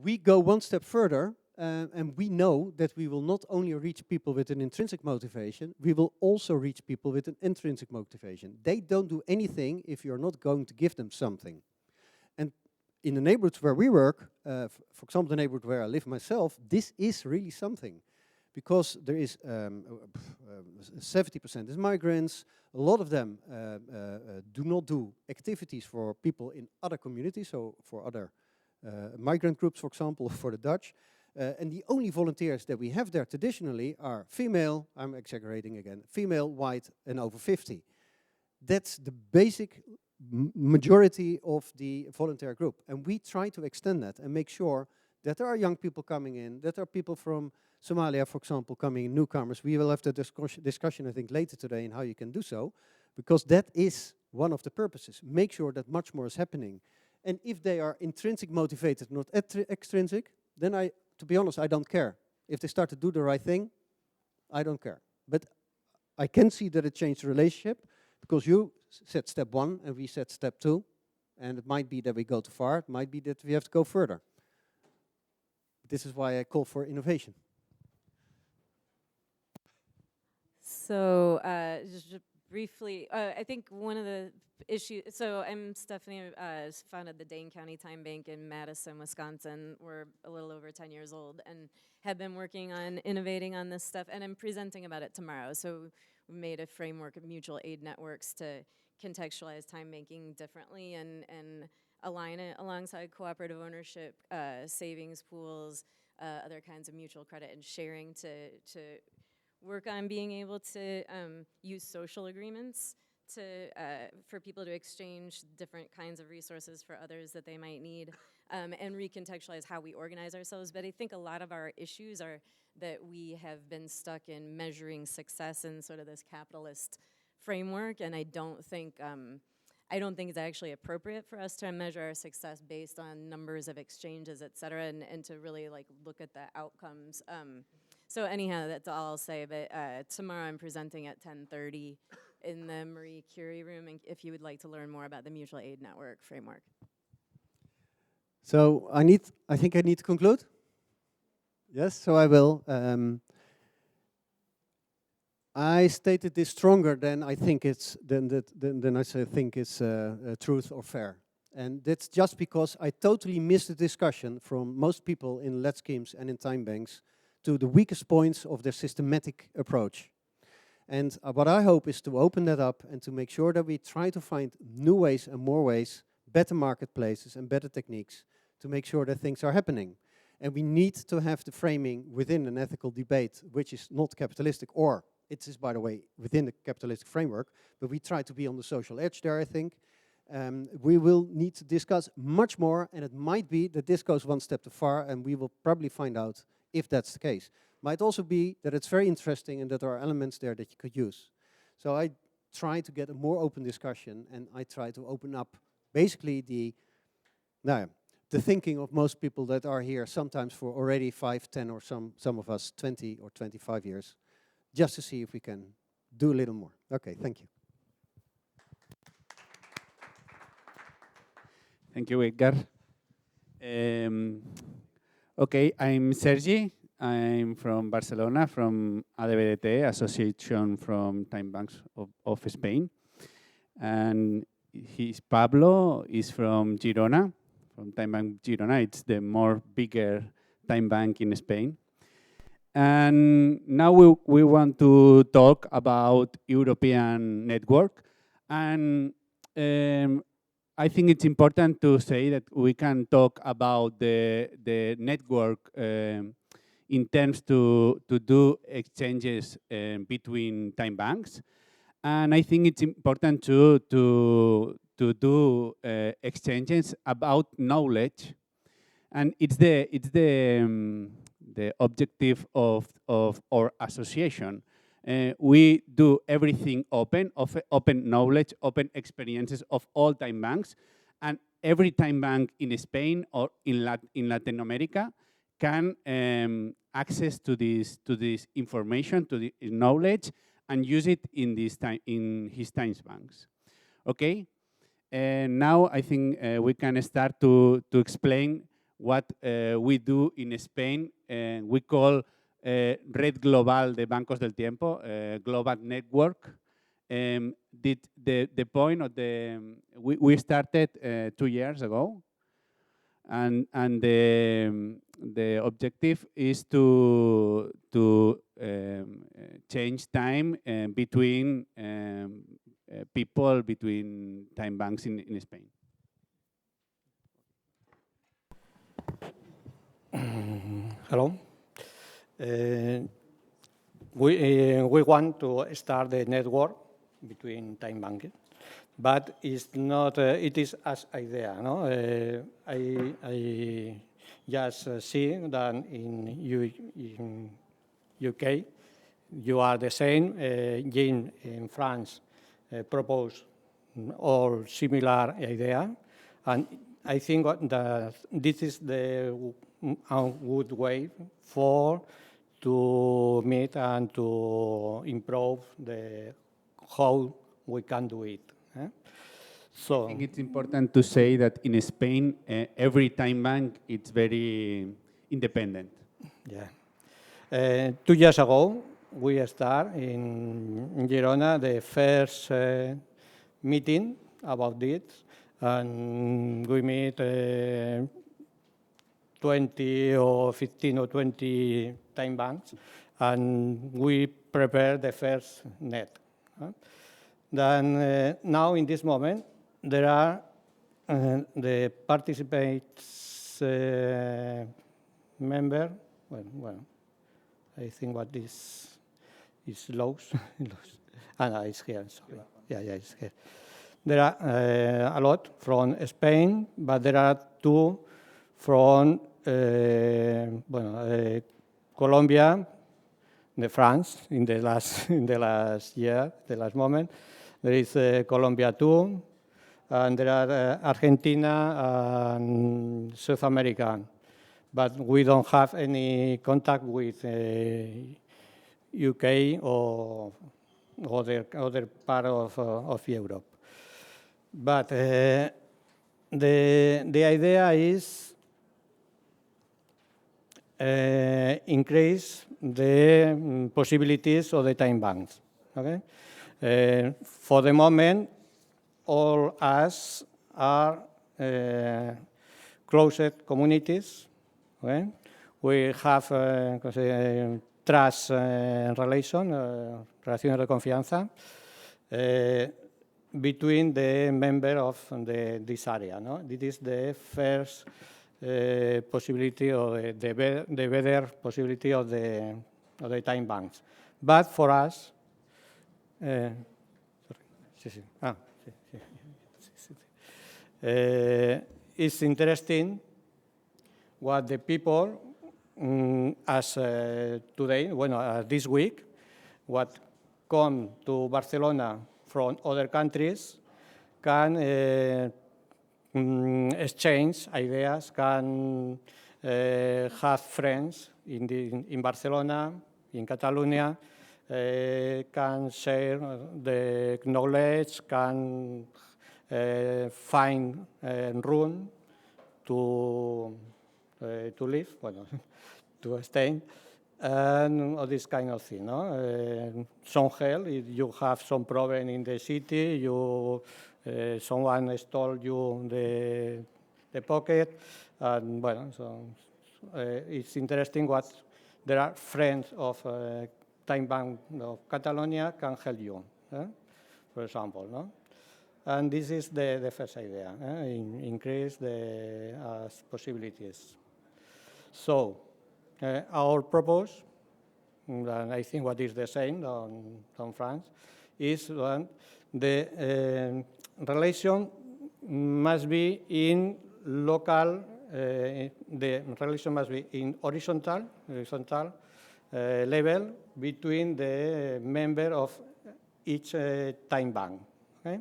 We go one step further, and we know that we will not only reach people with an intrinsic motivation, we will also reach people with an intrinsic motivation. They don't do anything if you're not going to give them something. And in the neighborhoods where we work, for example, the neighborhood where I live myself, this is really something. Because there is 70% is migrants, a lot of them do not do activities for people in other communities, so for other migrant groups, for example, for the Dutch. And the only volunteers that we have there traditionally are female, I'm exaggerating again, female, white, and over 50. That's the basic majority of the volunteer group. And we try to extend that and make sure that there are young people coming in, that there are people from Somalia, for example, coming in, newcomers. We will have the discussion, I think, later today in how you can do so, because that is one of the purposes. Make sure that much more is happening. And if they are intrinsic motivated, not extrinsic, then to be honest, I don't care. If they start to do the right thing, I don't care. But I can see that it changed the relationship, because you said step 1 and we said step 2, and it might be that we go too far, it might be that we have to go further. This is why I call for innovation. So just briefly, I think one of the issues, so I'm Stephanie, founded the Dane County Time Bank in Madison, Wisconsin. We're a little over 10 years old and have been working on innovating on this stuff, and I'm presenting about it tomorrow. So we made a framework of mutual aid networks to contextualize time banking differently and align it alongside cooperative ownership, savings pools, other kinds of mutual credit and sharing to work on being able to use social agreements for people to exchange different kinds of resources for others that they might need, and recontextualize how we organize ourselves. But I think a lot of our issues are that we have been stuck in measuring success in sort of this capitalist framework, and I don't think it's actually appropriate for us to measure our success based on numbers of exchanges, et cetera, and to really like look at the outcomes. So anyhow, that's all I'll say, but tomorrow I'm presenting at 10:30 in the Marie Curie room, and if you would like to learn more about the Mutual Aid Network framework. So I think I need to conclude? Yes, so I will. I stated this stronger than I think it's, than I think it's truth or fair. And that's just because I totally missed the discussion from most people in lead schemes and in time banks to the weakest points of their systematic approach. And what I hope is to open that up and to make sure that we try to find new ways and more ways, better marketplaces and better techniques to make sure that things are happening. And we need to have the framing within an ethical debate, which is not capitalistic, or it is, by the way, within the capitalistic framework, but we try to be on the social edge there, I think. We will need to discuss much more, and it might be that this goes one step too far, and we will probably find out if that's the case. Might also be that it's very interesting and that there are elements there that you could use. So I try to get a more open discussion, and I try to open up basically the thinking of most people that are here, sometimes for already 5, 10, or some of us 20 or 25 years, just to see if we can do a little more. Okay, thank you. Thank you, Edgar. Okay, I'm Sergi. I'm from Barcelona, from ADBDT, Association from Time Banks of Spain. And Pablo is from Girona, from Time Bank Girona. It's the more bigger time bank in Spain. And now we want to talk about European network. And I think it's important to say that we can talk about the network in terms to do exchanges between time banks. And I think it's important to do exchanges about knowledge. And it's the objective of our association. We do everything open knowledge, open experiences of all time banks, and every time bank in Spain or in Latin America can access to this information, to the knowledge, and use it in his time banks. Okay, and now I think we can start to explain what we do in Spain. We call Red Global de Bancos del Tiempo, Global Network. The point of we started 2 years ago, and the objective is to change time between people, between time banks in Spain. Hello. We want to start the network between time banking, but it's not. It is as idea. No, I just see that in UK you are the same. In France propose all similar idea, and I think that this is the a good way to meet and to improve how we can do it. So I think it's important to say that in Spain, every time bank it's very independent. Yeah. 2 years ago, we start in Girona the first meeting about this, and we meet 20 or 15 or 20 time banks, and we prepare the first net. Then now in this moment, there are the participants member. Well, I think what is lost. No, it's here. Sorry. Yeah, it's here. There are a lot from Spain, but there are 2 from Colombia, France in the last year, the last moment. There is Colombia too, and there are Argentina and South America, but we don't have any contact with UK or other part of Europe. But the idea is increase the possibilities of the time banks. Okay, for the moment, all us are closed communities. Okay, we have trust relaciones de confianza between the member of this area. No, this is the first possibility or the better possibility of the time banks. But for us, it's interesting what the people as today, this week, what come to Barcelona from other countries can exchange ideas, can have friends in Barcelona, in Catalonia, can share the knowledge, can find room to live, to stay, and all this kind of thing. No? Some help if you have some problem in the city, someone stole you the pocket, and so it's interesting what there are friends of time bank of Catalonia can help you, for example, no? And this is the first idea, increase the possibilities. So our purpose, and I think what is the same on France, is the relation must be in local, the relation must be in horizontal level between the member of each time bank. Okay?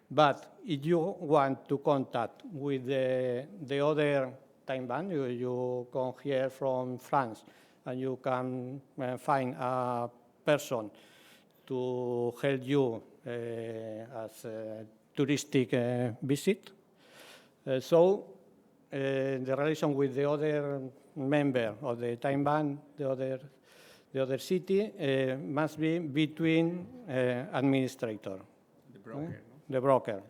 But if you want to contact with the other time bank, you come here from France and you can find a person to help you as a touristic visit. So the relation with the other member of the time bank, the other city, must be between administrator, The broker. the broker,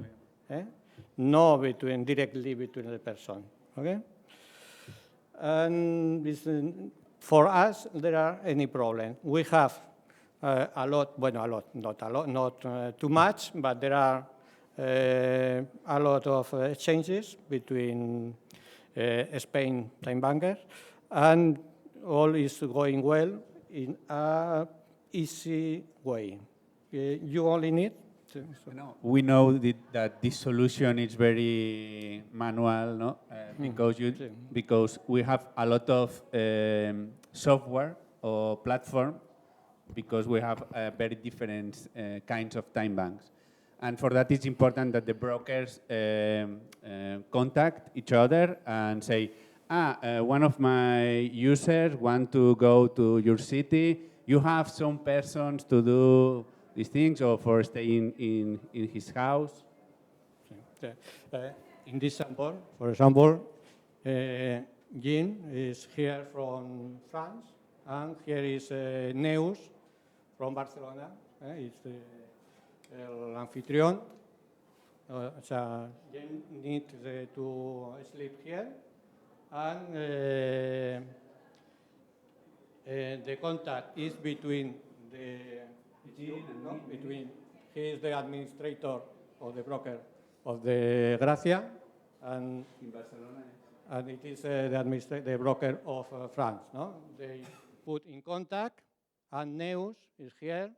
no directly between the person. Okay, and this, for us, there are any problem. We have a lot, not too much, but there are a lot of exchanges between Spain time bankers, and all is going well in a easy way. You only need to, We know that this solution is very manual, no? Because we have a lot of software or platform, because we have very different kinds of time banks. And for that, it's important that the brokers contact each other and say, one of my users want to go to your city. You have some persons to do these things, or for staying in his house. in this sample, for example, Jean is here from France, and here is Neus from Barcelona. It's el anfitrión. So Jean needs to sleep here, and the contact is between he is the administrator or the broker of the Gracia, and In Barcelona. and it is the broker of France. No? They put in contact, and Neus is here,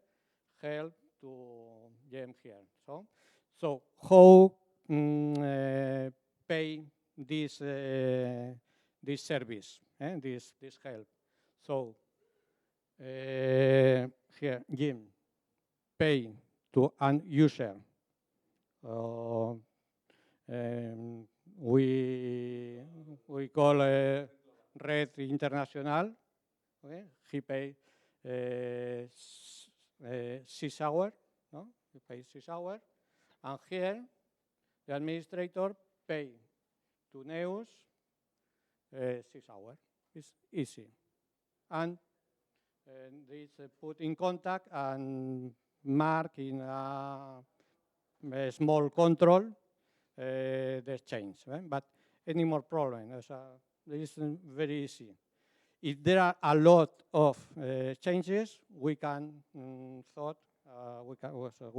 help to Jem here. So how pay this service, this help? So here, Jim, pay to an user. We call Red International. Okay? He pay 6 hours. No? He pays 6 hours. And here, the administrator pay to Neus 6 hours. It's easy. And this put in contact and mark in a small control the exchange. But any more problem? This is very easy. If there are a lot of changes, we can we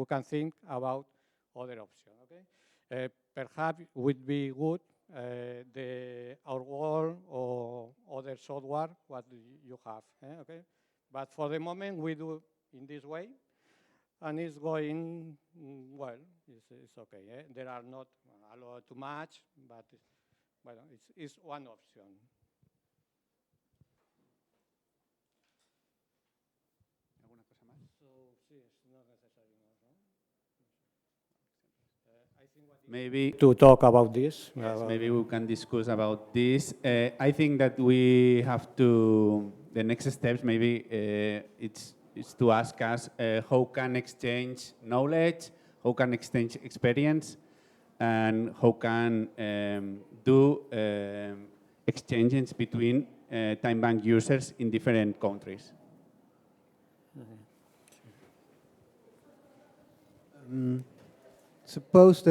can think about other options. Okay, perhaps would be good our wall or other software what you have. Okay, but for the moment we do in this way, and it's going well. It's okay. There are not a lot too much, but it's one option. Maybe To talk about this. yes, maybe we can discuss about this. I think that we have to, the next steps maybe it's to ask us how can exchange knowledge, how can exchange experience, and how can do exchanges between time bank users in different countries. Suppose that